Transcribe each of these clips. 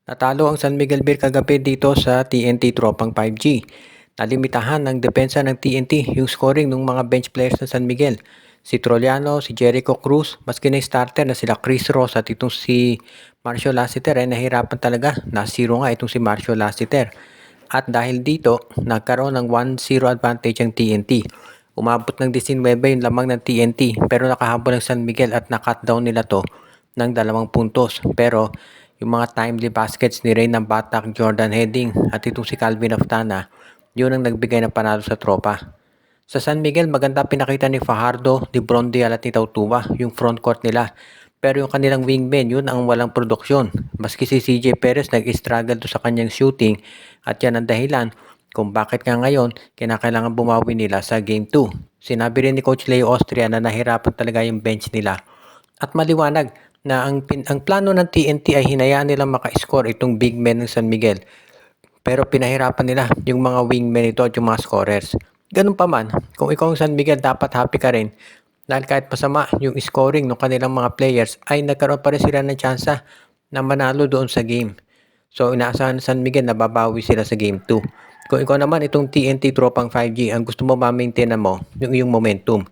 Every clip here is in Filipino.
Natalo ang San Miguel Beer kagabi dito sa TNT Tropang 5G. Nalimitahan ng depensa ng TNT yung scoring ng mga bench players ng San Miguel. Si Troliano, si Jericho Cruz, maski na yung starter na sila Chris Ross at itong si Marcio Lassiter ay nahirapan talaga. Na-zero nga itong si Marcio Lassiter. At dahil dito, nagkaroon ng 1-0 advantage ang TNT. Umabot ng 19 yung lamang ng TNT pero nakahabol ng San Miguel at na-cut down nila to ng 2 puntos. Pero yung mga timely baskets ni Reynan Batak, Jordan Heading at itong si Calvin Aftana, yun ang nagbigay ng panalo sa tropa. Sa San Miguel, maganda pinakita ni Fajardo, ni Brondial at ni Tautuba yung front court nila. Pero yung kanilang wingmen, yun ang walang produksyon. Maski si CJ Perez nag-struggle to sa kanyang shooting at yan ang dahilan kung bakit nga ngayon kinakailangan bumawi nila sa Game 2. Sinabi rin ni Coach Leo Austria na nahirapan talaga yung bench nila. At maliwanag na ang plano ng TNT ay hinayaan nilang maka-score itong big men ng San Miguel. Pero pinahirapan nila yung mga wingmen ito at yung mga scorers. Ganun pa man, kung ikaw ang San Miguel, dapat happy ka rin. Dahil kahit pasama yung scoring ng kanilang mga players, ay nagkaroon pa rin sila ng tsansa na manalo doon sa game. So inaasahan ng San Miguel na babawi sila sa Game 2. Kung ikaw naman itong TNT Tropang 5G, ang gusto mo ma-maintain mo yung iyong momentum.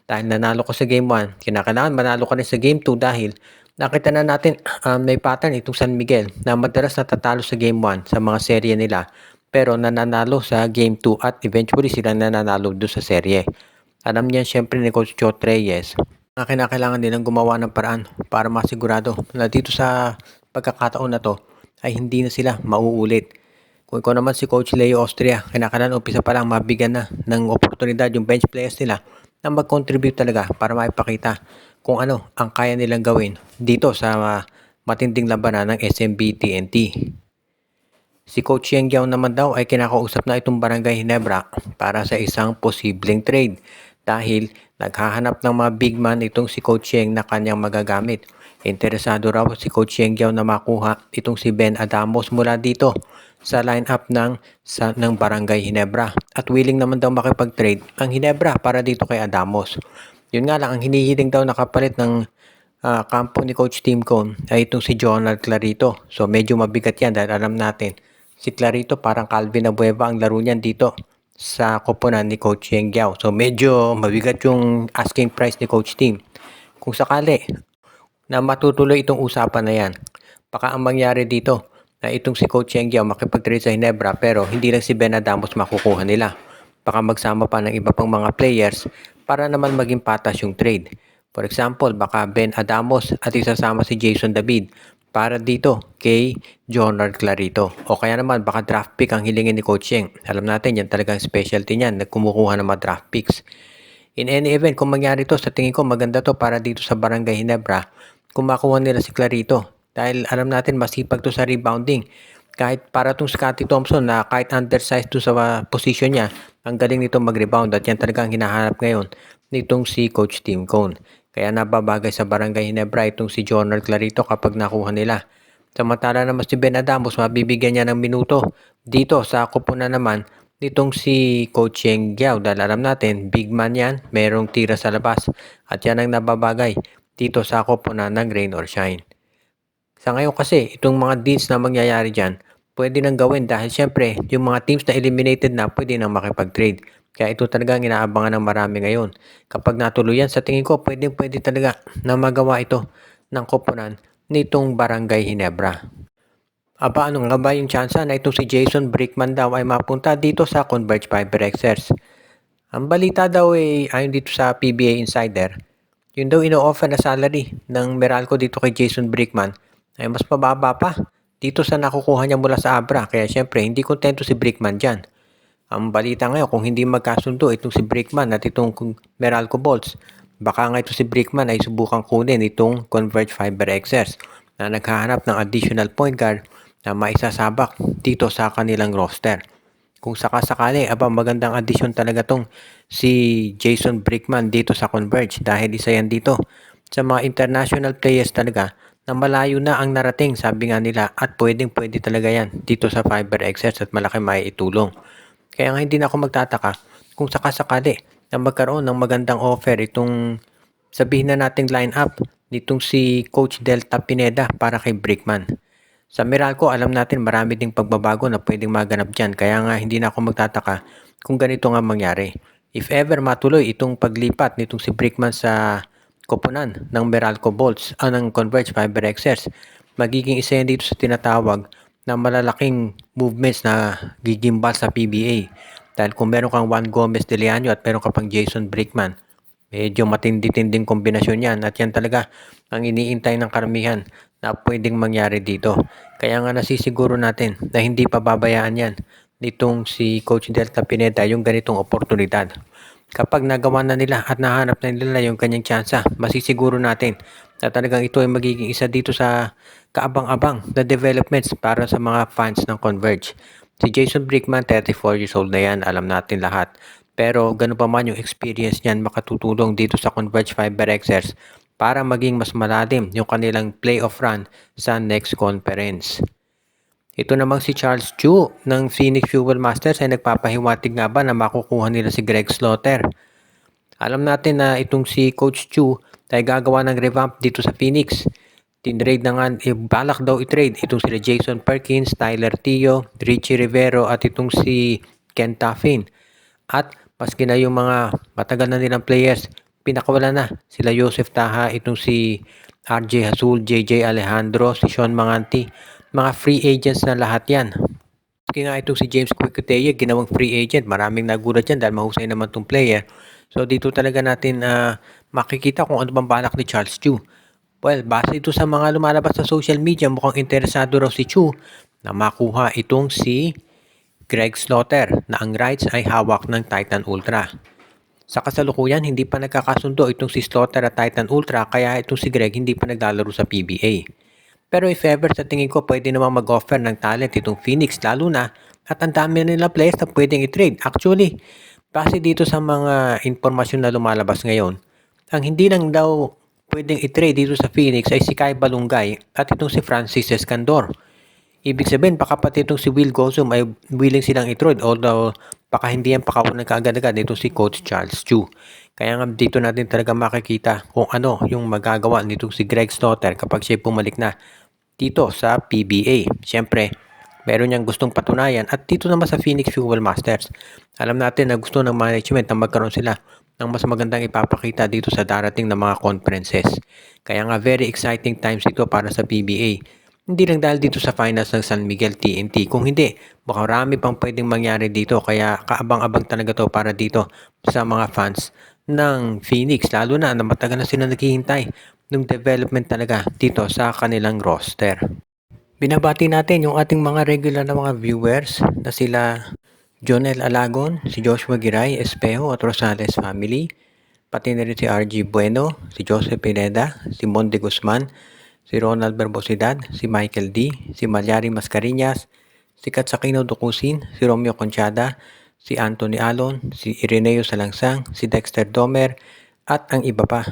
Dahil nanalo ka sa Game 1, kinakailangan manalo ka rin sa Game 2 dahil nakita na natin may pattern itong San Miguel na madalas natatalo sa Game 1 sa mga serye nila pero nananalo sa Game 2 at eventually sila nananalo doon sa serye. Alam niyan syempre ni Coach Chot Reyes na kinakailangan nilang gumawa ng paraan para masigurado na dito sa pagkakataon na to ay hindi na sila mauulit. Kung ikaw naman si Coach Leo Austria, kinakailangan umpisa pa lang mabigyan na ng oportunidad yung bench players nila na mag-contribute talaga para maipakita kung ano ang kaya nilang gawin dito sa matinding labanan ng SMB TNT. Si Coach Yang Giao naman daw ay kinakausap na itong Barangay Ginebra para sa isang posibleng trade dahil naghahanap ng mga big man itong si Coach Yang na kanyang magagamit. Interesado raw si Coach Yang Giao na makuha itong si Ben Adamos mula dito sa lineup ng Barangay Ginebra at willing naman daw makipag-trade ang Ginebra para dito kay Adamos. Yun nga lang, ang hinihiling daw nakapalit ng kampo ni Coach Tim Cone ay itong si Jonald Clarito. So medyo mabigat yan dahil alam natin si Clarito parang Calvin Abueva ang laro niyan dito sa koponan ni Coach Yang Giao. So medyo mabigat yung asking price ni Coach Tim. Kung sakali na matutuloy itong usapan na yan, baka ang mangyari dito na itong si Coach Yang Giao makipag-trade sa Ginebra pero hindi lang si Ben Adamos makukuha nila. Baka magsama pa ng iba pang mga players para naman maging patas yung trade. For example, baka Ben Adamos at isasama si Jason David para dito kay Jonard Clarito. O kaya naman baka draft pick ang hilingin ni Coach Yang. Alam natin yan talagang specialty niyan, nagkumukuha ng mga draft picks. In any event, kung mangyari to, sa tingin ko maganda to para dito sa Barangay Ginebra kung makuha nila si Clarito. Dahil alam natin masipag to sa rebounding. Kahit para tong Scottie Thompson na kahit undersized to sa position niya, ang galing nito mag-rebound at yan talagang hinahanap ngayon nitong si Coach Tim Cone. Kaya nababagay sa Barangay Ginebra itong si Jonard Clarito kapag nakuha nila. Samantala naman si Ben Adamos, mabibigyan niya ng minuto. Dito sa kupunan naman nitong si Coach Yang Giao dahil alam natin, big man yan, merong tira sa labas. At yan ang nababagay dito sa kupunan ng Rain or Shine. Sa ngayon kasi, itong mga deals na mangyayari dyan, pwede nang gawin dahil syempre, yung mga teams na eliminated na, pwede nang makipag-trade. Kaya ito talaga ang inaabangan ng marami ngayon. Kapag natuloy yan, sa tingin ko, pwede talaga na magawa ito ng koponan nitong Barangay Ginebra. Aba, ano nga ba yung tsansa na itong si Jason Brickman daw ay mapunta dito sa Converge Fiberxers? Ang balita daw ay ayon dito sa PBA Insider, yun daw ino-offer na salary ng Meralco dito kay Jason Brickman ay mas mababa pa dito sa nakukuha niya mula sa Abra. Kaya syempre, hindi kontento si Brickman dyan. Ang balita ngayon, kung hindi magkasundo itong si Brickman at itong Meralco Bolts, baka nga ito si Brickman ay subukang kunin itong Converge Fiberxers na naghahanap ng additional point guard na maisasabak dito sa kanilang roster. Kung sakasakali, magandang addition talaga tong si Jason Brickman dito sa Converge dahil isa yan dito sa mga international players talaga na malayo na ang narating, sabi nga nila, at pwede talaga yan dito sa Fiberxers at malaki maiitulong. Kaya nga hindi na ako magtataka kung sakasakali na magkaroon ng magandang offer itong sabihin na nating line up nitong si Coach Delta Pineda para kay Brickman. Sa Meralco, alam natin marami ding pagbabago na pwedeng maganap dyan, kaya nga hindi na ako magtataka kung ganito nga mangyari. If ever matuloy itong paglipat nitong si Brickman sa koponan ng Meralco Bolts, ng Converge Fiber Xers, magiging isa yan dito sa tinatawag na malalaking movements na gigimbal sa PBA. Dahil kung meron kang Juan Gomez de Leaño at meron ka pang Jason Brickman, medyo matindi-tinding kombinasyon yan at yan talaga ang iniintay ng karamihan na pwedeng mangyari dito. Kaya nga nasisiguro natin na hindi pa babayaan yan nitong si Coach Delta Pineda yung ganitong oportunidad. Kapag nagawa na nila at nahanap na nila yung kanyang tsansa, masisiguro natin na talagang ito ay magiging isa dito sa kaabang-abang na developments para sa mga fans ng Converge. Si Jason Brickman, 34 years old na yan, alam natin lahat. Pero ganun pa man yung experience niyan makatutulong dito sa Converge Fiber Xers para maging mas malalim yung kanilang playoff run sa next conference. Ito namang si Charles Chu ng Phoenix Fuel Masters ay nagpapahiwatig nga ba na makukuha nila si Greg Slaughter. Alam natin na itong si Coach Chu ay gagawa ng revamp dito sa Phoenix. Tinrade na nga, balak daw i-trade itong sila Jason Perkins, Tyler Tio, Richie Rivero at itong si Ken Taffin. At maski na yung mga matagal na nilang players, pinakawala na sila Joseph Taha, itong si RJ Hasul, JJ Alejandro, si Sean Manganti. Mga free agents na lahat yan. Maski nga itong si James Quicoteye, ginawang free agent. Maraming nagulat yan dahil mahusay naman itong player. So dito talaga natin makikita kung ano bang balak ni Charles Chu. Well, base ito sa mga lumalabas sa social media, mukhang interesado raw si Chu na makuha itong si Greg Slaughter na ang rights ay hawak ng Titan Ultra. Sa kasalukuyan, hindi pa nagkakasundo itong si Slaughter at Titan Ultra kaya itong si Greg hindi pa naglalaro sa PBA. Pero if ever sa tingin ko pwede namang mag-offer ng talent itong Phoenix lalo na at ang dami nila players na pwedeng i-trade. Actually, base dito sa mga informasyon na lumalabas ngayon, ang hindi lang daw pwedeng i-trade dito sa Phoenix ay si Kai Balungay at itong si Francis Escandor. Ibig sabihin, baka pati itong si Will Gosum ay willing silang i-trade although baka hindi yan pakawalan kaagad-agad itong si Coach Charles Chu. Kaya nga dito natin talaga makikita kung ano yung magagawa nitong si Greg Slaughter kapag siya bumalik na dito sa PBA. Siyempre, meron niyang gustong patunayan at dito naman sa Phoenix Fuel Masters. Alam natin na gusto ng management na magkaroon sila ng mas magandang ipapakita dito sa darating na mga conferences. Kaya nga very exciting times ito para sa PBA. Hindi lang dahil dito sa finals ng San Miguel TNT. Kung hindi, marami pang pwedeng mangyari dito. Kaya kaabang-abang talaga to para dito sa mga fans ng Phoenix. Lalo na matagal na sila naghihintay ng development talaga dito sa kanilang roster. Binabati natin yung ating mga regular na mga viewers na sila Jonel Alagon, si Joshua Giray, Espejo at Rosales family. Pati na rin si RG Bueno, si Joseph Pineda, si Monde Guzman, si Ronald Berbosidad, si Michael D, si Malyari Mascareñas, si Katsakino Dukusin, si Romeo Conchada, si Anthony Alon, si Ireneo Salangsang, si Dexter Domer, at ang iba pa.